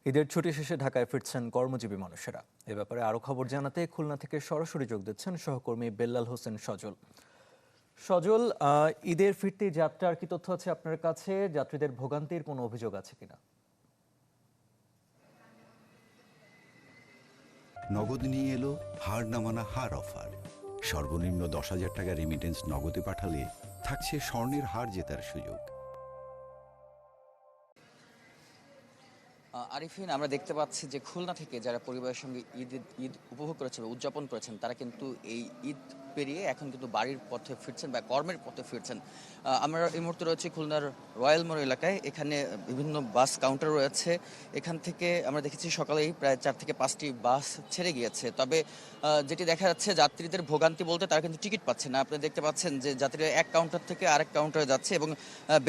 ঈদের ছুটি শেষে ঢাকায় ফিরছেন কর্মজীবী মানুষেরা। এ ব্যাপারে আরও খবর জানাতে খুলনা থেকে সরাসরি যোগ দিচ্ছেন সহকর্মী বেল্লাল হোসেন সজল। সজল, ঈদের ফিরতি যাত্রার কি তথ্য আছে আপনার কাছে? যাত্রীদের ভোগান্তির কোনো অভিযোগ আছে কিনা? নগদ নিয়ে এলো হার না মানা হার অফার। সর্বনিম্ন 10,000 টাকা রেমিটেন্স নগদে পাঠালে থাকছে স্বর্ণের হার জেতার সুযোগ। আরিফিন, আমরা দেখতে পাচ্ছি যে খুলনা থেকে যারা পরিবারের সঙ্গে ঈদ উপভোগ করেছেন, উদযাপন করেছেন, তারা কিন্তু এই ঈদ পেরিয়ে এখন কিন্তু বাড়ির পথে ফিরছেন বা কর্মের পথে ফিরছেন। আমরা এই মুহূর্তে রয়েছি খুলনার রয়্যাল মোড় এলাকায়। এখানে বিভিন্ন বাস কাউন্টার রয়েছে। এখান থেকে আমরা দেখেছি সকালেই প্রায় 4 থেকে 5টি বাস ছেড়ে গিয়েছে। তবে যেটি দেখা যাচ্ছে, যাত্রীদের ভোগান্তি বলতে তারা কিন্তু টিকিট পাচ্ছে না। আপনি দেখতে পাচ্ছেন যে যাত্রীরা এক কাউন্টার থেকে আরেক কাউন্টারে যাচ্ছে এবং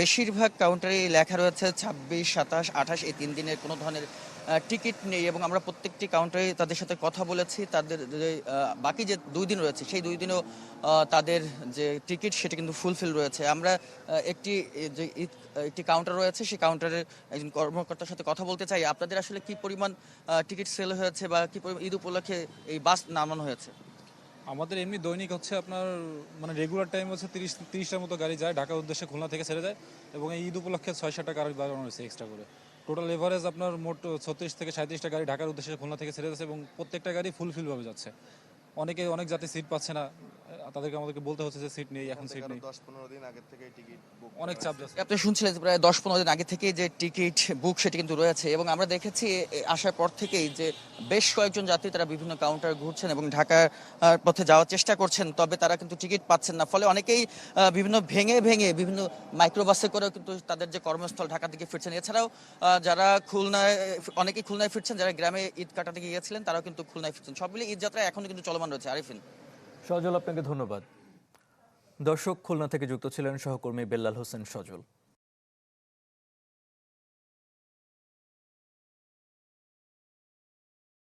বেশিরভাগ কাউন্টারেই লেখা রয়েছে 26, 27, 28 এই 3 দিনের কোনো ধরনের টিকিট নেই। এবং আমরা প্রত্যেকটি কাউন্টারে তাদের সাথে কথা বলেছি। তাদের যে বাকি যে 2 দিন রয়েছে, সেই 2 দিনেও তাদের যে টিকিট সেটা কিন্তু ফুলফিল রয়েছে। আমরা একটি কাউন্টার রয়েছে, সেই কাউন্টারের একজন কর্মকর্তার সাথে কথা বলতে চাই। আপনাদের আসলে কি পরিমাণ টিকিট সেল হয়েছে বা কি পরিমাণ ঈদ উপলক্ষে এই বাস নামানো হয়েছে? আমাদের এমনি দৈনিক হচ্ছে আপনার মানে রেগুলার টাইম হচ্ছে 30টার মতো গাড়ি যায় ঢাকার উদ্দেশ্যে, খুলনা থেকে ছেড়ে যায়। এবং এই ঈদ উপলক্ষে 6-7টা গাড়ি বাড়ানো হয়েছে এক্সট্রা করে। টোটাল এভারেজ আপনার মোট 36 থেকে 37টা গাড়ি ঢাকার উদ্দেশ্যে খুলনা থেকে ছেড়ে যাচ্ছে এবং প্রত্যেকটা গাড়ি ফুলফিলভাবে যাচ্ছে। অনেক যাত্রী সিট পাচ্ছে না, আমাদেরকে বলতে হচ্ছে যে সিট নেই, এখন সিট নেই। 10-15 দিন আগে থেকে টিকিট বুক অনেক চাপ যাচ্ছে। আপনি শুনছিলেন যে প্রায় 10-15 দিন আগে থেকে যে টিকিট বুক সেটি কিন্তু রয়েছে। এবং আমরা দেখেছি আসার পর থেকেই যে বেশ কয়েকজন যাত্রী তারা বিভিন্ন কাউন্টার ঘুরছেন এবং ঢাকার পথে যাওয়ার চেষ্টা করছেন, তবে তারা কিন্তু টিকিট পাচ্ছেন না। ফলে অনেকেই বিভিন্ন ভেঙে বিভিন্ন মাইক্রোবাসে করেও কিন্তু তাদের যে কর্মস্থল ঢাকা থেকে ফিরছেন। এছাড়াও যারা অনেকেই খুলনায় ফিরছেন, যারা গ্রামে ঈদ কাটাতে গিয়েছিলেন তারাও কিন্তু খুলনায় ফিরছেন। সব মিলিয়ে ঈদ যাত্রা এখনো কিন্তু চলমান রয়েছে। আরিফিন। সজল, আপনাকে ধন্যবাদ। দর্শক, খুলনা থেকে যুক্ত ছিলেন সহকর্মী বেল্লাল হোসেন সজল।